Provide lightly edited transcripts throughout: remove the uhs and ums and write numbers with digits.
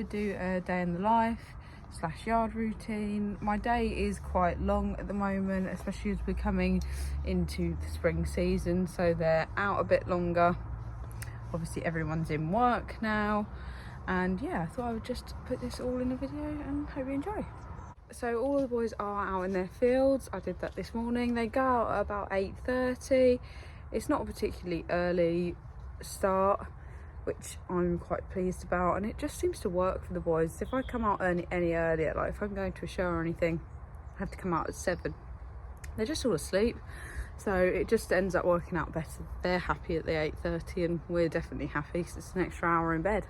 do a day in the life / yard routine. My day is quite long at the moment, especially as we're coming into the spring season, so they're out a bit longer. Obviously everyone's in work now, and yeah, I thought I would just put this all in a video and hope you enjoy. So all of the boys are out in their fields. I did that this morning. They go out at about 8:30. It's not a particularly early start, which I'm quite pleased about, and it just seems to work for the boys. If I come out any earlier, like if I'm going to a show or anything, I have to come out at 7. They're just all asleep, so it just ends up working out better. They're happy at the 8:30, and we're definitely happy because it's an extra hour in bed.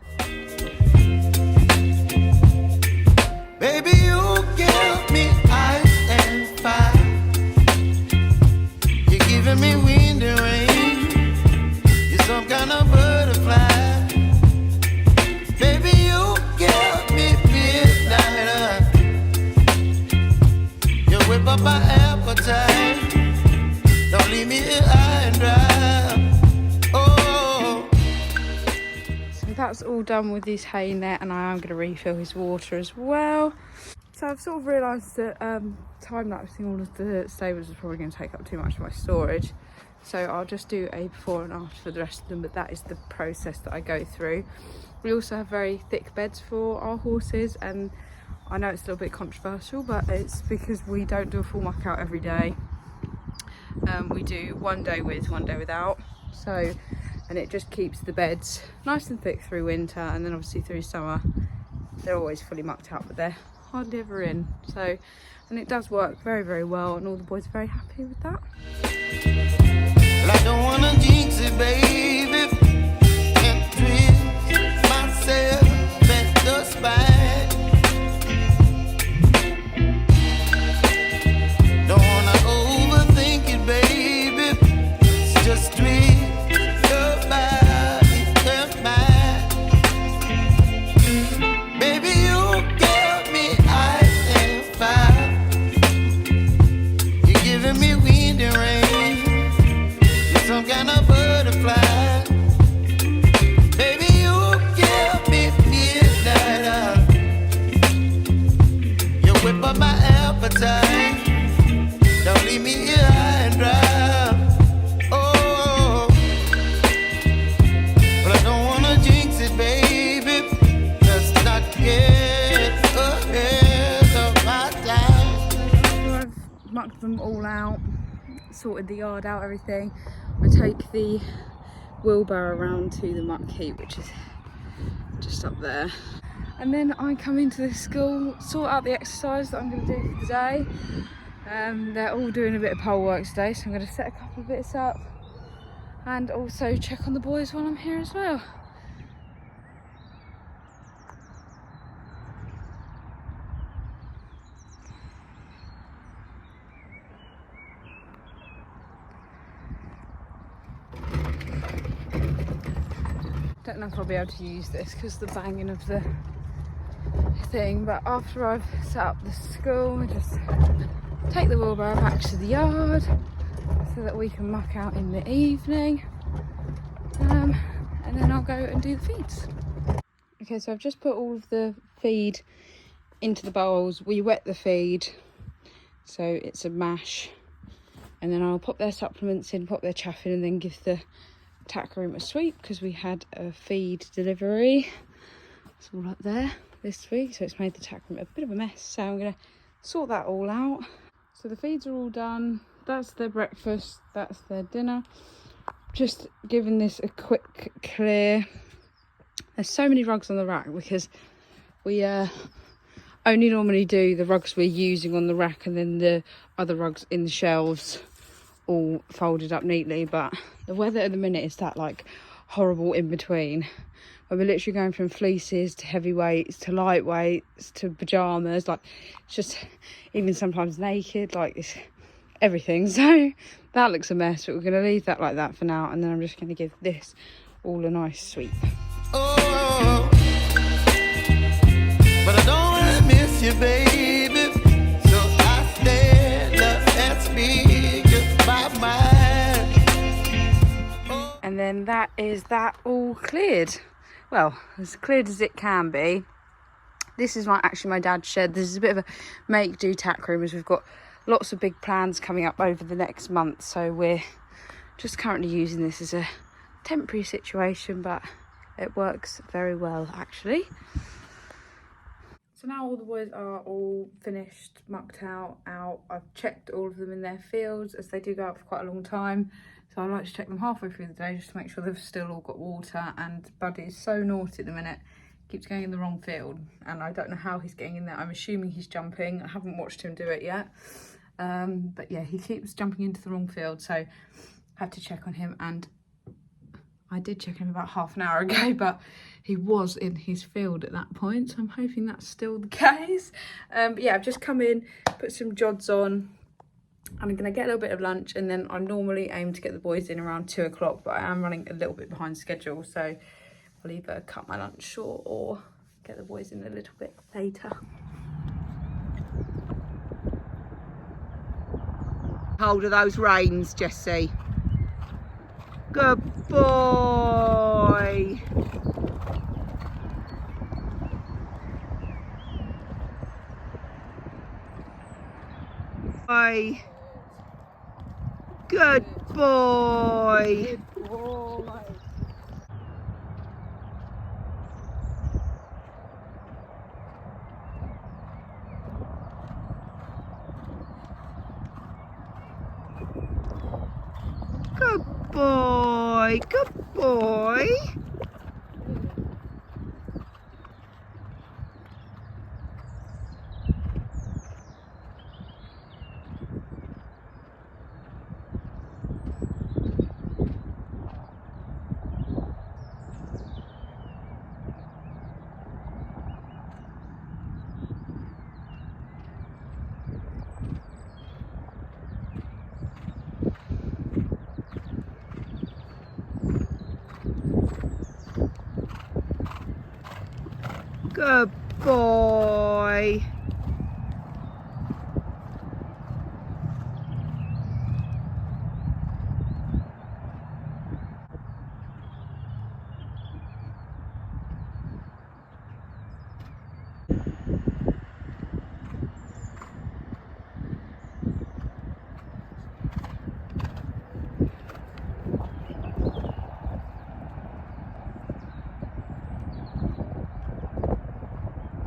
Baby, you give me ice and fire. You're giving me wind and rain. You're some kind of butterfly. Baby, you give me midnight. You whip up my appetite. Don't leave me here high and dry. Oh. So that's all done with his hay net, and I am going to refill his water as well. So I've sort of realised that time-lapsing all of the stables is probably going to take up too much of my storage. So I'll just do a before and after for the rest of them, but that is the process that I go through. We also have very thick beds for our horses, and I know it's a little bit controversial, but it's because we don't do a full muck out every day. We do one day with, one day without. So, and it just keeps the beds nice and thick through winter, and then obviously through summer they're always fully mucked out, but they're hardly ever in. So, and it does work very, very well, and all the boys are very happy with that. Well, I don't wanna jinx it, baby, and twist myself at the spine. Don't wanna overthink it, baby. It's just twist your body and mine. Baby, you give me ice and fire. You're giving me wind and rain. You're some kind of butterfly. Baby, you give me midnight. You whip up my appetite. Don't leave me here high and dry. Oh, but I don't wanna jinx it, baby. Let's not get ahead of my time. So I've mucked them all out, sorted the yard out, everything. I take the wheelbarrow around to the muck heap, which is just up there. And then I come into the school, sort out the exercise that I'm going to do for the day. They're all doing a bit of pole work today, so I'm going to set a couple of bits up and also check on the boys while I'm here as well. Don't know if I'll be able to use this because the banging of the thing, but after I've set up the school, I just take the wheelbarrow back to the yard so that we can muck out in the evening, and then I'll go and do the feeds. Okay, so I've just put all of the feed into the bowls. We wet the feed so it's a mash, and then I'll pop their supplements in, pop their chaff in, and then give the tack room a sweep because we had a feed delivery. It's all up there this week, so it's made the tack room a bit of a mess, so I'm going to sort that all out. So the feeds are all done. That's their breakfast, that's their dinner. Just giving this a quick clear. There's so many rugs on the rack because we only normally do the rugs we're using on the rack and then the other rugs in the shelves all folded up neatly. But the weather at the minute is that like horrible in between where we're literally going from fleeces to heavyweights to lightweights to pajamas, like it's just even sometimes naked, like it's everything. So that looks a mess, but we're going to leave that like that for now, and then I'm just going to give this all a nice sweep. Oh, but I don't wanna miss you, baby. So I stand up and speak just my mind. Oh. And then that is that all cleared. Well, as cleared as it can be. This is actually my dad's shed. This is a bit of a make-do tack room, as we've got lots of big plans coming up over the next month. So we're just currently using this as a temporary situation, but it works very well actually. So now all the boys are all finished, mucked out. I've checked all of them in their fields, as they do go out for quite a long time. So I like to check them halfway through the day just to make sure they've still all got water. And Buddy is so naughty at the minute, keeps going in the wrong field, and I don't know how he's getting in there. I'm assuming he's jumping. I haven't watched him do it yet. But yeah, he keeps jumping into the wrong field, so I have to check on him. And I did check him about half an hour ago, but he was in his field at that point, so I'm hoping that's still the case. But yeah, I've just come in, put some jods on. I'm gonna get a little bit of lunch, and then I normally aim to get the boys in around 2 o'clock, but I am running a little bit behind schedule, so I'll either cut my lunch short or get the boys in a little bit later. Hold of those reins, Jessie. Good boy. Boy. Good boy. Good boy. Good boy. Good boy. Good boy.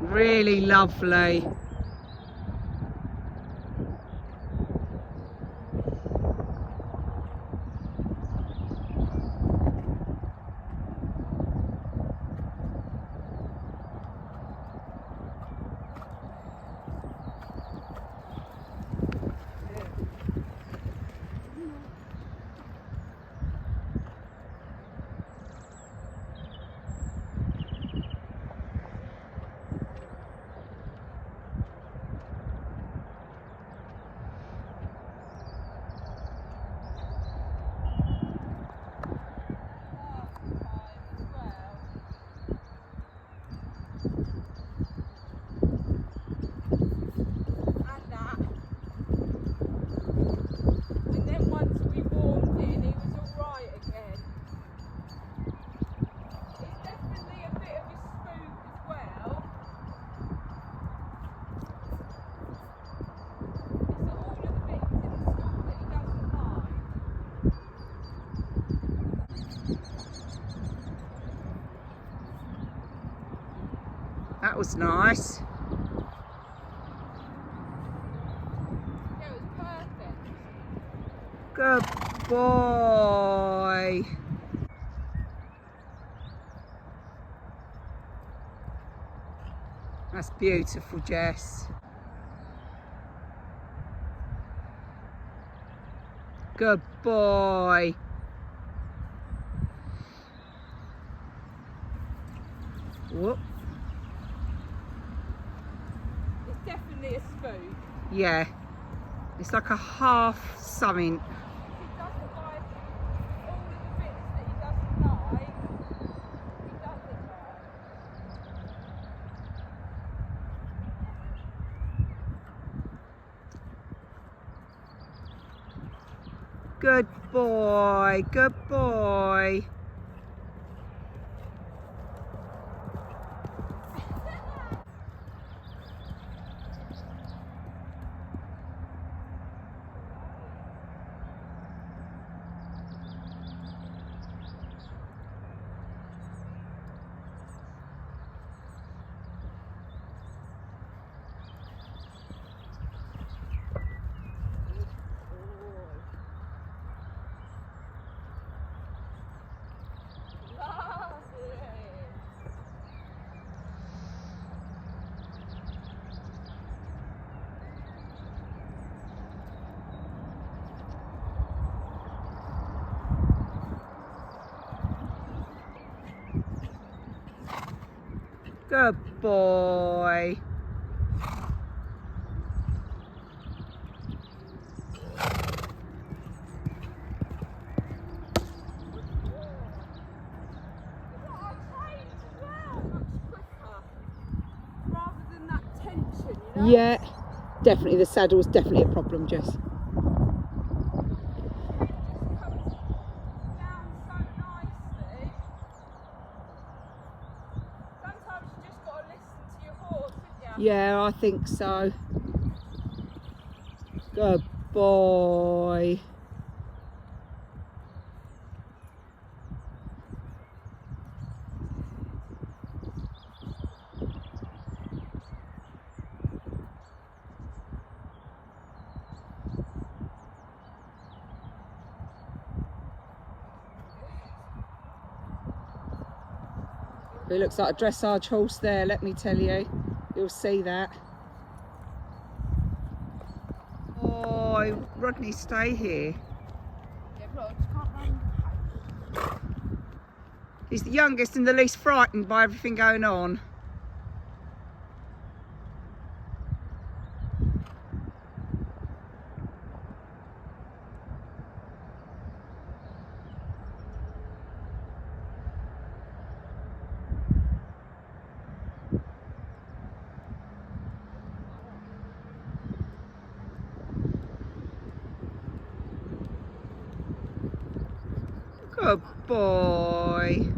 Really lovely. That was nice. Yeah, it was perfect. Good boy. That's beautiful, Jess. Good boy. Whoop. It's definitely a spook. Yeah. It's like a half something. He doesn't like all of the bits that he doesn't like. He doesn't like. Good boy. Good boy. Good boy. Yeah, definitely. The saddle's definitely a problem, Jess. Yeah, I think so. Good boy. It looks like a dressage horse there, let me tell you. You'll see that. Oh, Rodney, stay here. He's the youngest and the least frightened by everything going on. Good boy.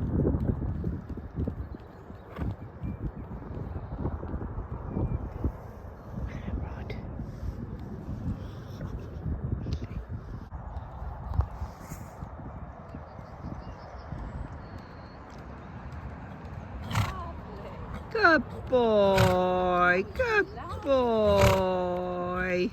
Good boy. Good boy.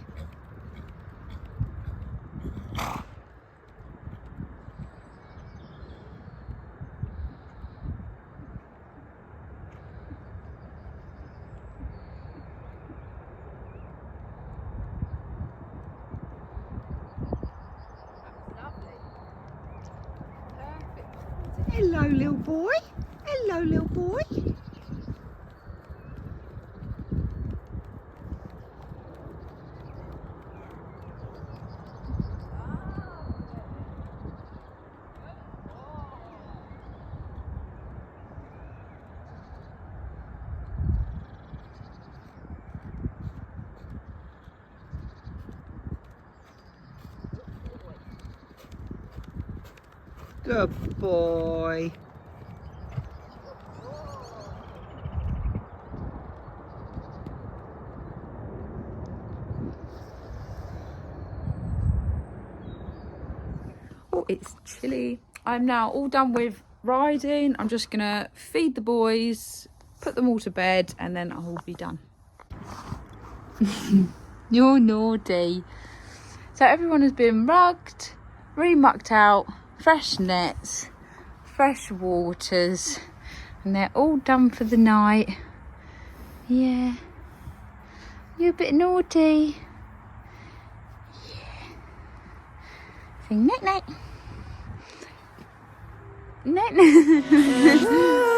Hello, little boy. Hello, little boy. Good boy. Oh, it's chilly. I'm now all done with riding. I'm just gonna feed the boys, put them all to bed, and then I'll be done. You're naughty. So everyone has been rugged, re-mucked out, fresh nets, fresh waters, and they're all done for the night. Yeah. You're a bit naughty. Yeah. Say night night. Night night.